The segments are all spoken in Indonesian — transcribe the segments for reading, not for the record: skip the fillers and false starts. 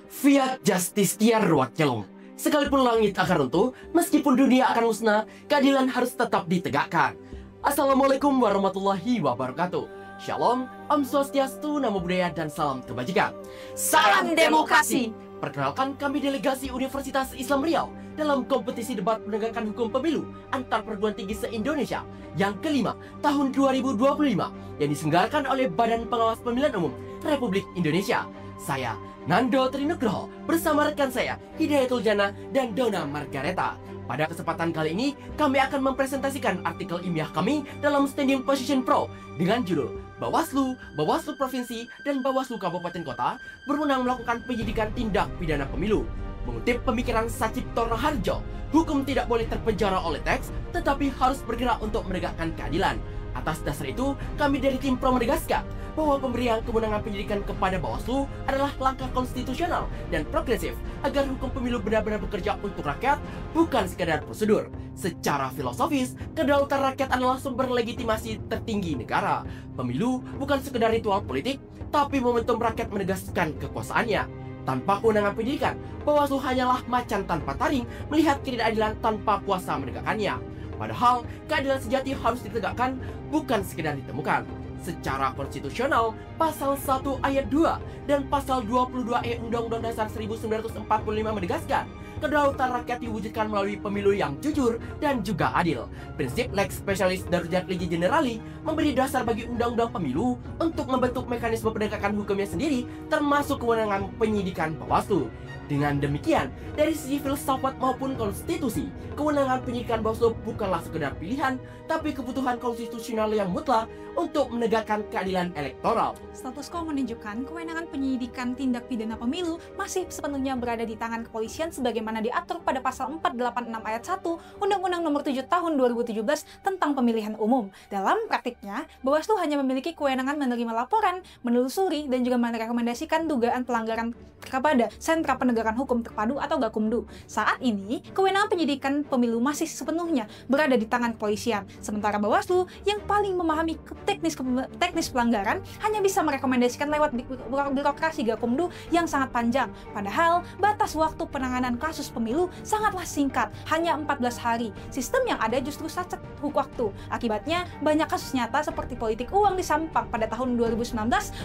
Fiat Justitia Ruat Celong. Sekalipun langit akan runtuh, meskipun dunia akan musnah, keadilan harus tetap ditegakkan. Assalamualaikum warahmatullahi wabarakatuh. Shalom, Om Swastiastu, Namo Buddhaya, dan salam kebajikan. Salam demokrasi. Perkenalkan, kami delegasi Universitas Islam Riau dalam kompetisi debat penegakan hukum pemilu antar perguruan tinggi se-Indonesia yang kelima tahun 2025 yang diselenggarakan oleh Badan Pengawas Pemilihan Umum Republik Indonesia. Saya Nando Trinugroho bersama rekan saya Hidayatul Jana dan Dona Margareta. Pada kesempatan kali ini kami akan mempresentasikan artikel ilmiah kami dalam Standing Position Pro dengan judul Bawaslu, Bawaslu Provinsi, dan Bawaslu Kabupaten Kota berwenang melakukan penyidikan tindak pidana pemilu. Mengutip pemikiran Sacipto Raharjo, hukum tidak boleh terpenjara oleh teks, tetapi harus bergerak untuk menegakkan keadilan. Atas dasar itu, kami dari tim Pro menegaskan bahwa pemberian kewenangan penyidikan kepada Bawaslu adalah langkah konstitusional dan progresif agar hukum pemilu benar-benar bekerja untuk rakyat, bukan sekadar prosedur. Secara filosofis, kedaulatan rakyat adalah sumber legitimasi tertinggi negara. Pemilu bukan sekedar ritual politik, tapi momentum rakyat menegaskan kekuasaannya. Tanpa kewenangan penyidikan, Bawaslu hanyalah macan tanpa taring melihat ketidakadilan tanpa kuasa menegakkannya. Padahal, keadilan sejati harus ditegakkan, bukan sekedar ditemukan. Secara konstitusional, Pasal 1 Ayat 2 dan Pasal 22E Undang-Undang Dasar 1945 menegaskan kedaulatan rakyat diwujudkan melalui pemilu yang jujur dan juga adil. Prinsip lex specialis darurat legi generali memberi dasar bagi undang-undang pemilu untuk membentuk mekanisme penegakan hukumnya sendiri, termasuk kewenangan penyidikan Bawaslu. Dengan demikian, dari sisi filsafat maupun konstitusi, kewenangan penyidikan Bawaslu bukanlah sekedar pilihan, tapi kebutuhan konstitusional yang mutlak untuk menegakkan keadilan elektoral. Status quo menunjukkan kewenangan penyidikan tindak pidana pemilu masih sepenuhnya berada di tangan kepolisian sebagaimana diatur pada Pasal 486 Ayat 1 Undang-Undang Nomor 7 Tahun 2017 tentang Pemilihan Umum. Dalam praktiknya, Bawaslu hanya memiliki kewenangan menerima laporan, menelusuri, dan juga merekomendasikan dugaan pelanggaran kepada Sentra Penegakan Hukum Terpadu atau Gakumdu. Saat ini, kewenangan penyidikan pemilu masih sepenuhnya berada di tangan kepolisian. Sementara Bawaslu yang paling memahami teknis pelanggaran hanya bisa merekomendasikan lewat birokrasi Gakumdu yang sangat panjang. Padahal, batas waktu penanganan kasus pemilu sangatlah singkat, hanya 14 hari. Sistem yang ada justru sacet waktu. Akibatnya, banyak kasus nyata seperti politik uang di Sampang pada tahun 2019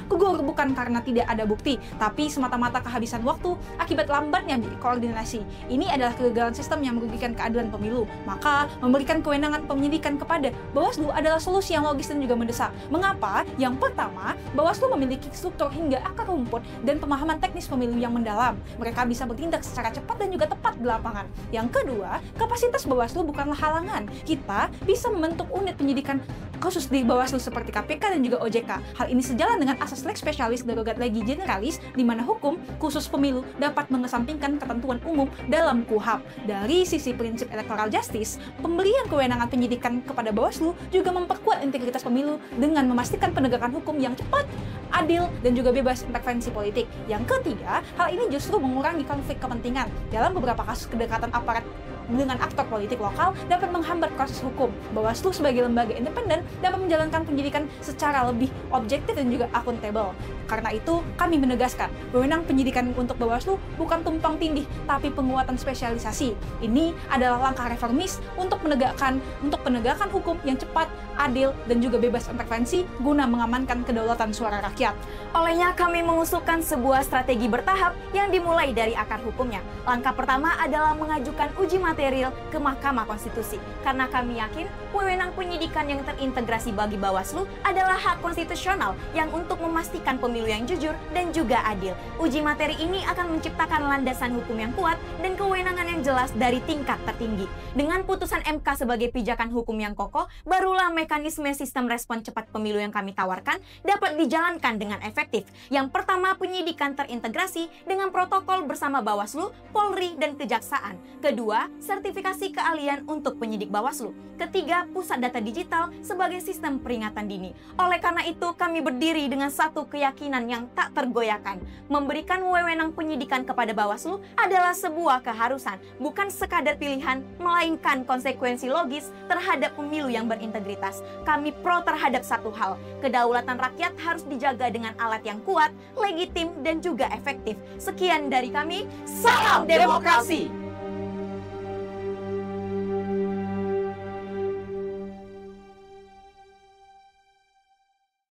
gugur bukan karena tidak ada bukti, tapi semata-mata kehabisan waktu akibat lambatnya koordinasi. Ini adalah kegagalan sistem yang merugikan keadilan pemilu. Maka, memberikan kewenangan penyidikan kepada Bawaslu adalah solusi yang logis dan juga mendesak. Mengapa? Yang pertama, Bawaslu memiliki struktur hingga akar rumput dan pemahaman teknis pemilu yang mendalam. Mereka bisa bertindak secara cepat dan juga tepat di lapangan. Yang kedua, kapasitas Bawaslu bukanlah halangan. Kita bisa membentuk unit penyidikan khusus di Bawaslu seperti KPK dan juga OJK. Hal ini sejalan dengan asas lex specialis darurat legi generalis, di mana hukum khusus pemilu dapat mengesampingkan ketentuan umum dalam KUHP. Dari sisi prinsip electoral justice, pemberian kewenangan penyidikan kepada Bawaslu juga memperkuat integritas pemilu dengan memastikan penegakan hukum yang cepat, adil, dan juga bebas intervensi politik. Yang ketiga, hal ini justru mengurangi konflik kepentingan. Dalam beberapa kasus kedekatan aparat dengan aktor politik lokal dapat menghambat proses hukum. Bawaslu sebagai lembaga independen dapat menjalankan penyidikan secara lebih objektif dan juga akuntabel. Karena itu, kami menegaskan, wewenang penyidikan untuk Bawaslu bukan tumpang tindih, tapi penguatan spesialisasi. Ini adalah langkah reformis untuk penegakan hukum yang cepat, adil, dan juga bebas intervensi guna mengamankan kedaulatan suara rakyat. Olehnya, kami mengusulkan sebuah strategi bertahap yang dimulai dari akar hukumnya. Langkah pertama adalah mengajukan uji material ke Mahkamah Konstitusi. Karena kami yakin, wewenang penyidikan yang terintegrasi bagi Bawaslu adalah hak konstitusional yang untuk memastikan pemilu yang jujur dan juga adil. Uji materi ini akan menciptakan landasan hukum yang kuat dan kewenangan yang jelas dari tingkat tertinggi. Dengan putusan MK sebagai pijakan hukum yang kokoh, barulah mekanisme sistem respon cepat pemilu yang kami tawarkan dapat dijalankan dengan efektif. Yang pertama, penyidikan terintegrasi dengan protokol bersama Bawaslu, Polri, dan Kejaksaan. Kedua, sertifikasi keahlian untuk penyidik Bawaslu. Ketiga, pusat data digital sebagai sistem peringatan dini. Oleh karena itu, kami berdiri dengan satu keyakinan yang tak tergoyahkan. Memberikan wewenang penyidikan kepada Bawaslu adalah sebuah keharusan, bukan sekadar pilihan, melainkan konsekuensi logis terhadap pemilu yang berintegritas. Kami pro terhadap satu hal, kedaulatan rakyat harus dijaga dengan alat yang kuat, legitim, dan juga efektif. Sekian dari kami, salam demokrasi!